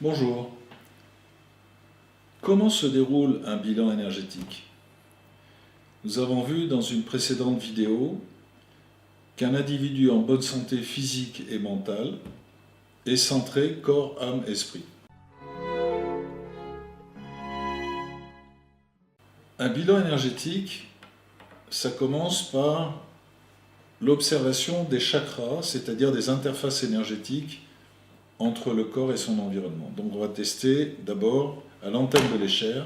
Bonjour. Comment se déroule un bilan énergétique? Nous avons vu dans une précédente vidéo qu'un individu en bonne santé physique et mentale est centré corps, âme, esprit. Un bilan énergétique, ça commence par l'observation des chakras, c'est-à-dire des interfaces énergétiques entre le corps et son environnement. Donc on va tester d'abord à l'antenne de l'échelle,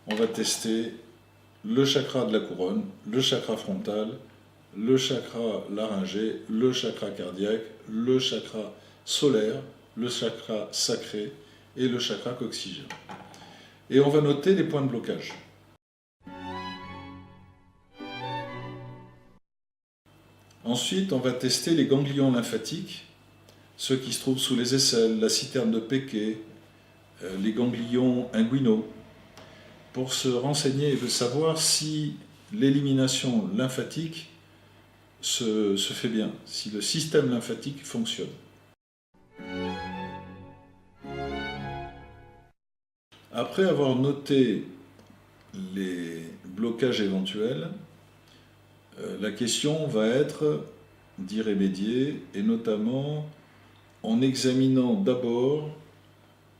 on va tester le chakra de la couronne, le chakra frontal, le chakra laryngé, le chakra cardiaque, le chakra solaire, le chakra sacré et le chakra coccygène. Et on va noter les points de blocage. Ensuite, on va tester les ganglions lymphatiques, ceux qui se trouvent sous les aisselles, la citerne de Pecquet, les ganglions inguinaux, pour se renseigner et de savoir si l'élimination lymphatique se fait bien, si le système lymphatique fonctionne. Après avoir noté les blocages éventuels, la question va être d'y remédier, et notamment en examinant d'abord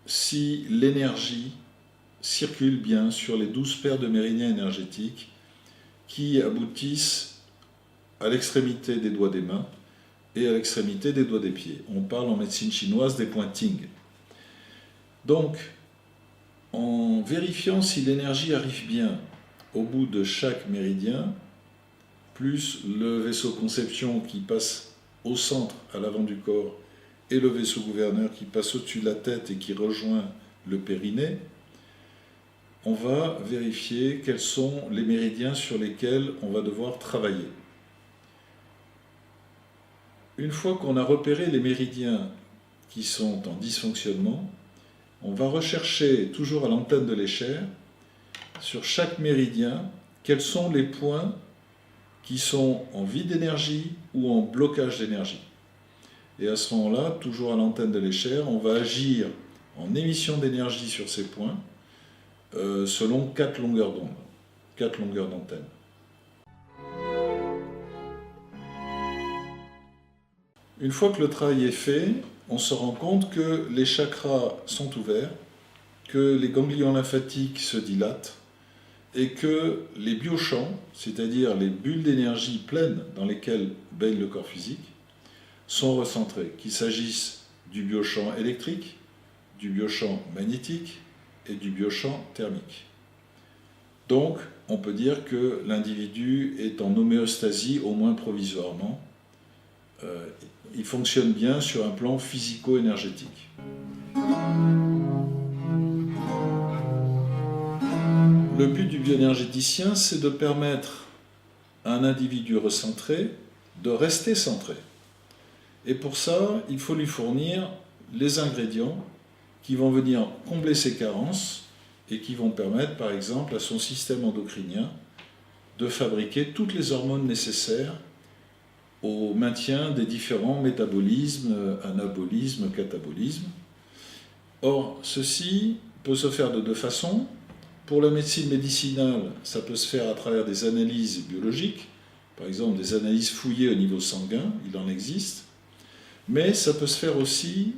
si l'énergie circule bien sur les 12 paires de méridiens énergétiques qui aboutissent à l'extrémité des doigts des mains et à l'extrémité des doigts des pieds. On parle en médecine chinoise des points Ting. Donc, en vérifiant si l'énergie arrive bien au bout de chaque méridien, plus le vaisseau conception qui passe au centre, à l'avant du corps, et le vaisseau gouverneur qui passe au-dessus de la tête et qui rejoint le périnée, on va vérifier quels sont les méridiens sur lesquels on va devoir travailler. Une fois qu'on a repéré les méridiens qui sont en dysfonctionnement, on va rechercher, toujours à l'antenne de l'échelle, sur chaque méridien, quels sont les points qui sont en vide d'énergie ou en blocage d'énergie. Et à ce moment-là, toujours à l'antenne de l'échelle, on va agir en émission d'énergie sur ces points selon 4 longueurs d'onde, 4 longueurs d'antenne. Une fois que le travail est fait, on se rend compte que les chakras sont ouverts, que les ganglions lymphatiques se dilatent et que les biochamps, c'est-à-dire les bulles d'énergie pleines dans lesquelles baigne le corps physique, sont recentrés, qu'il s'agisse du biochamp électrique, du biochamp magnétique et du biochamp thermique. Donc, on peut dire que l'individu est en homéostasie, au moins provisoirement. Il fonctionne bien sur un plan physico-énergétique. Le but du bioénergéticien, c'est de permettre à un individu recentré de rester centré. Et pour ça, il faut lui fournir les ingrédients qui vont venir combler ses carences et qui vont permettre, par exemple, à son système endocrinien de fabriquer toutes les hormones nécessaires au maintien des différents métabolismes, anabolismes, catabolismes. Or, ceci peut se faire de deux façons. Pour la médecine médicinale, ça peut se faire à travers des analyses biologiques, par exemple des analyses fouillées au niveau sanguin, il en existe, mais ça peut se faire aussi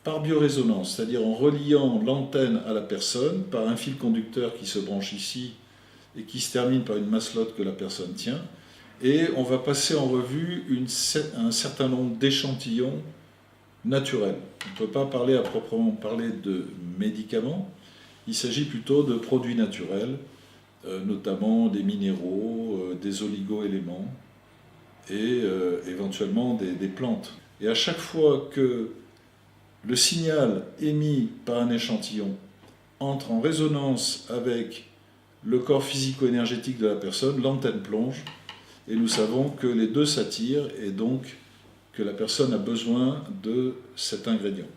par biorésonance, c'est-à-dire en reliant l'antenne à la personne par un fil conducteur qui se branche ici et qui se termine par une masselotte que la personne tient, et on va passer en revue un certain nombre d'échantillons naturels. On ne peut pas parler à proprement parler de médicaments, il s'agit plutôt de produits naturels, notamment des minéraux, des oligo-éléments et éventuellement des plantes. Et à chaque fois que le signal émis par un échantillon entre en résonance avec le corps physico-énergétique de la personne, l'antenne plonge, et nous savons que les deux s'attirent et donc que la personne a besoin de cet ingrédient.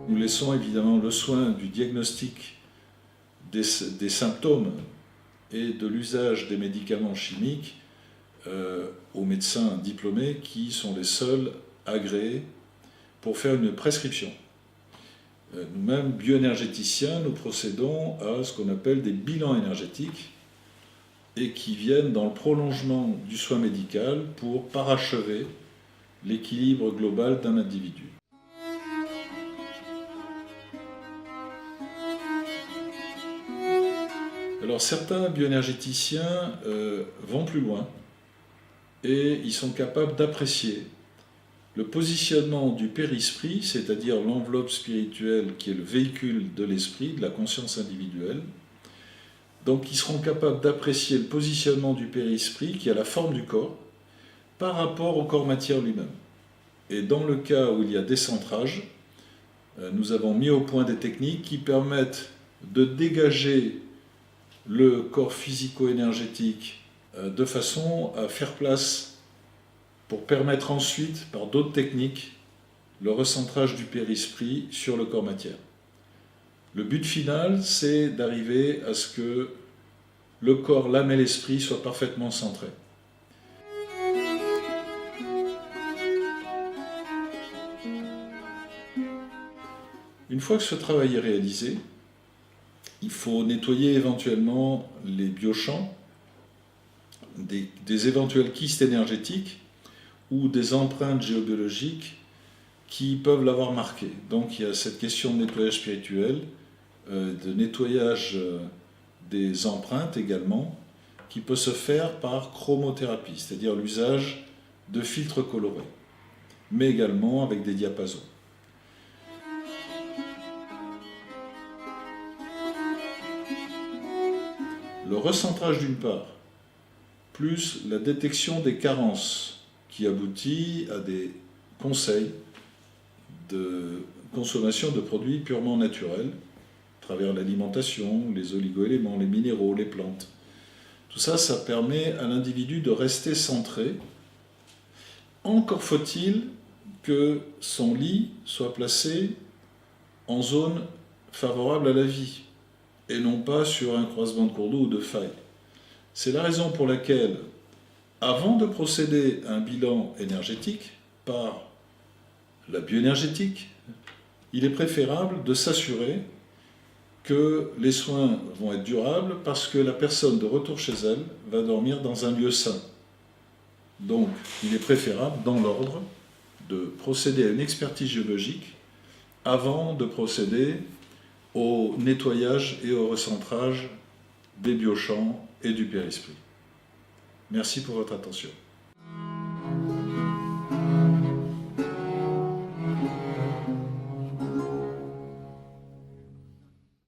Nous laissons évidemment le soin du diagnostic des symptômes et de l'usage des médicaments chimiques aux médecins diplômés qui sont les seuls agréés pour faire une prescription. Nous-mêmes, bioénergéticiens, nous procédons à ce qu'on appelle des bilans énergétiques et qui viennent dans le prolongement du soin médical pour parachever l'équilibre global d'un individu. Alors certains bioénergéticiens vont plus loin et ils sont capables d'apprécier le positionnement du périsprit, c'est-à-dire l'enveloppe spirituelle qui est le véhicule de l'esprit, de la conscience individuelle. Donc ils seront capables d'apprécier le positionnement du périsprit qui a la forme du corps par rapport au corps matière lui-même. Et dans le cas où il y a décentrage, nous avons mis au point des techniques qui permettent de dégager le corps physico-énergétique de façon à faire place pour permettre ensuite, par d'autres techniques, le recentrage du périsprit sur le corps matière. Le but final, c'est d'arriver à ce que le corps, l'âme et l'esprit soient parfaitement centrés. Une fois que ce travail est réalisé, il faut nettoyer éventuellement les biochamps, des éventuels kystes énergétiques ou des empreintes géobiologiques qui peuvent l'avoir marqué. Donc il y a cette question de nettoyage spirituel, de nettoyage des empreintes également, qui peut se faire par chromothérapie, c'est-à-dire l'usage de filtres colorés, mais également avec des diapasons. Le recentrage d'une part, plus la détection des carences qui aboutit à des conseils de consommation de produits purement naturels, à travers l'alimentation, les oligo-éléments, les minéraux, les plantes. Tout ça, ça permet à l'individu de rester centré. Encore faut-il que son lit soit placé en zone favorable à la vie, et non pas sur un croisement de cours d'eau ou de faille. C'est la raison pour laquelle, avant de procéder à un bilan énergétique par la bioénergétique, il est préférable de s'assurer que les soins vont être durables parce que la personne de retour chez elle va dormir dans un lieu sain. Donc, il est préférable, dans l'ordre, de procéder à une expertise géologique avant de procéder au nettoyage et au recentrage des biochamps et du périsprit. Merci pour votre attention.